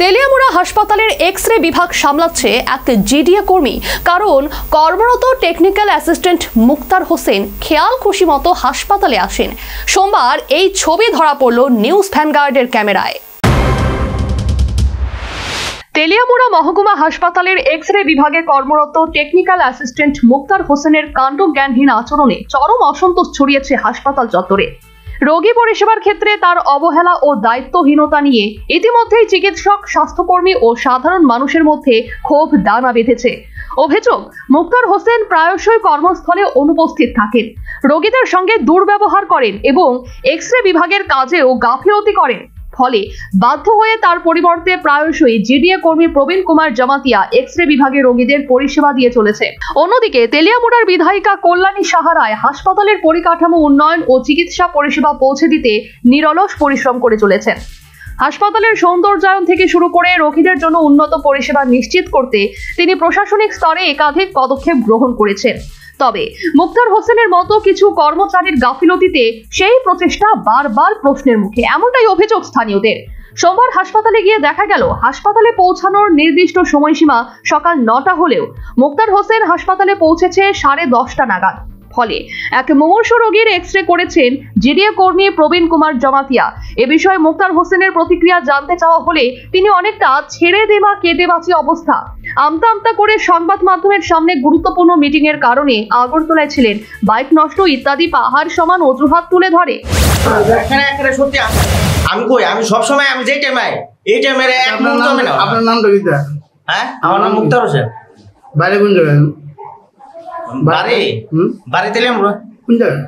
তেলিয়ামুড়া হাসপাতালের এক্স-রে বিভাগ সামলাচ্ছে এক জিডিএ কর্মী, কারণ কর্মরত টেকনিক্যাল অ্যাসিস্ট্যান্ট মুক্তার হোসেন খেয়াল খুশি মতো হাসপাতালে আসেন। সোমবার এই ছবি ধরা পড়ল নিউজ ভ্যানগার্ডের ক্যামেরায়। তেলিয়ামুড়া মহকুমা হাসপাতালের এক্স-রে বিভাগে কর্মরত টেকনিক্যাল অ্যাসিস্ট্যান্ট মুক্তার হোসেনের কাণ্ডজ্ঞানহীন আচরণে চরম অসন্তোষ ছড়িয়েছে হাসপাতাল চত্বরে। রোগী পরিষেবার ক্ষেত্রে তার অবহেলা ও দায়িত্বহীনতা নিয়ে ইতিমধ্যেই চিকিৎসক, স্বাস্থ্যকর্মী ও সাধারণ মানুষের মধ্যে ক্ষোভ দানা বেঁধেছে। অভিযোগ, মুক্তার হোসেন প্রায়শই কর্মস্থলে অনুপস্থিত থাকেন, রোগীদের সঙ্গে দুর্ব্যবহার করেন এবং এক্স-রে বিভাগের কাজেও গাফিলতি করেন। ফলে বাধ্য হয়ে তার পরিবর্তে প্রায়শই জিডিএ কর্মী প্রবীণ কুমার জমাতিয়া এক্স-রে বিভাগে রোগীদের পরিষেবা দিয়ে চলেছে। অন্যদিকে তেলিয়ামুড়ার বিধায়িকা কল্যাণী সাহা রায় হাসপাতালের পরিকাঠামো উন্নয়ন ও চিকিৎসা পরিষেবা পৌঁছে দিতে নিরলস পরিশ্রম করে চলেছেন। হাসপাতালের সৌন্দর্যায়ন থেকে শুরু করে রোগীদের জন্য উন্নত পরিষেবা নিশ্চিত করতে তিনি প্রশাসনিক স্তরে একাধিক পদক্ষেপ গ্রহণ করেছেন। তবে মুক্তার হোসেনের মতো কিছু কর্মচারীর গাফিলতিতে সেই প্রচেষ্টা বারবার প্রশ্নের মুখে, এমনটাই অভিযোগ স্থানীয়দের। সোমবার হাসপাতালে গিয়ে দেখা গেল, হাসপাতালে পৌঁছানোর নির্দিষ্ট সময়সীমা সকাল 9টা হলেও মুক্তার হোসেন হাসপাতালে পৌঁছেছে 10:30 নাগাদ। ফলে এক মুমূর্ষু রোগীর এক্স-রে করেছেন জিডিএ কর্মী প্রবীণ কুমার জমাতিয়া। এ বিষয়ে মুক্তার হোসেনের প্রতিক্রিয়া জানতে চাওয়া হলে তিনি অনেকটা ছেড়ে দেওয়া কেঁদে বাঁচি অবস্থা। আমতা আমতা করে সংবাদ মাধ্যমের সামনে গুরুত্বপূর্ণ মিটিং এর কারণে আগরতলায় ছিলেন, বাইক নষ্ট ইত্যাদি পাহাড় সমান অজুহাত তুলে ধরে। আমি সবসময় আমি যেই টাইমে এই টাইমের এক মুহূর্ত আমি না। আপনার নামটা কি? হ্যাঁ, আমার নাম মুক্তার হোসেন। বাইরে কোন জায়গায়? বাড়ি তেলিয়ামুড়া। কোন জায়গায়?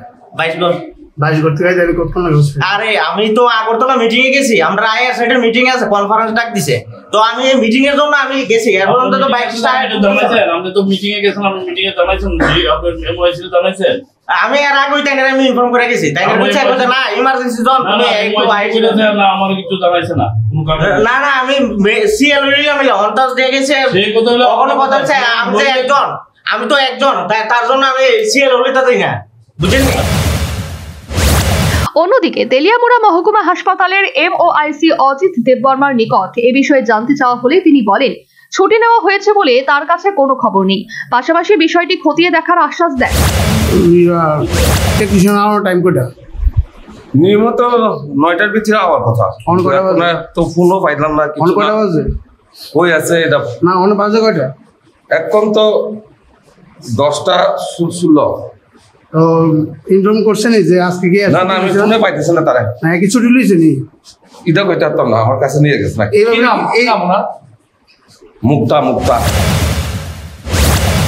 22 থেকে যাবে কতক্ষণ লাগবে? আরে আমি তো আগরতলা মিটিং এ গেছি, আমরা আইআর সাইডের মিটিং আছে, কনফারেন্স ডাক দিছে, তো আমি এই মিটিং এর জন্য আমি গেছি। এখন তো বাইক স্টার্ট জানাইছেন, আপনি তো মিটিং এ গেছেন, আপনি মিটিং এ জানাইছেন জি আপনার এমওআইসি জানাইছেন। আমি এর আগে ওই টাইমে আমি ইনফর্ম করে গেছি, তাই বলছে কথা না ইমার্জেন্সি জন তুমি একটু আইছি না, আমার কিছু জানাইছে না কোনো কারণে। না আমি সিএল আমি অনটাস দিয়ে গেছে, সেই কথা হলো কোনো কথা হচ্ছে আমি তো একজন, তার জন্য আমি সিএল হলে তাই না, বুঝেন? অন্যদিকে তেলিয়ামুড়া মহকুমা হাসপাতালের এমওআইসি অজিত দেববর্মার নিকট এ বিষয়ে জানতে চাওয়া হলে তিনি বলেন, ছুটি নেওয়া হয়েছে বলে তার কাছে কোনো খবর নেই, পাশাপাশি বিষয়টি খতিয়ে দেখার আশ্বাস দেন। টাইম কোটা নিয়মিত 9টার ভিতরে আওয়ার কথা, তো ফোনও পাইলাম না। কয়টা বাজে? কই আছে এটা না, অনেক বাজে কয়টা? এখন তো 10টা 16। তো ইনফর্ম করছেন যে আজকে কি? না আমি ফোনে পাইতেছি না তারা। না কি ছুটি লইছে নি? এটা কইতে পারতাম না, আমার কাছে নিয়ে গেছে না। এই মুক্তা।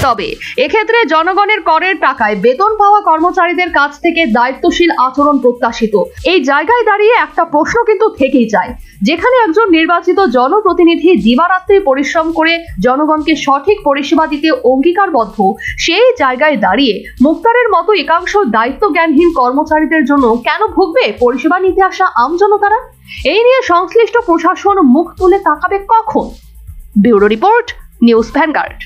তবে এক্ষেত্রে জনগণের করের টাকায় বেতন পাওয়া কর্মচারীদের কাছ থেকে দায়িত্বশীল আচরণ প্রত্যাশিত। এই জায়গায় দাঁড়িয়ে একটা প্রশ্ন কিন্তু থেকেই যায়, যেখানে একজন নির্বাচিত জনপ্রতিনিধি দিবারাত্রি পরিশ্রম করে জনগণকে সঠিক পরিষেবা দিতে অঙ্গীকারবদ্ধ, সেই জায়গায় দাঁড়িয়ে মুক্তারের মতো একাংশ দায়িত্ব জ্ঞানহীন কর্মচারীদের জন্য কেন ভুগবে পরিষেবা নিতে আসা আমজনতারা? এই নিয়ে সংশ্লিষ্ট প্রশাসন মুখ তুলে তাকাবে কখন? Bureau report, news vanguard.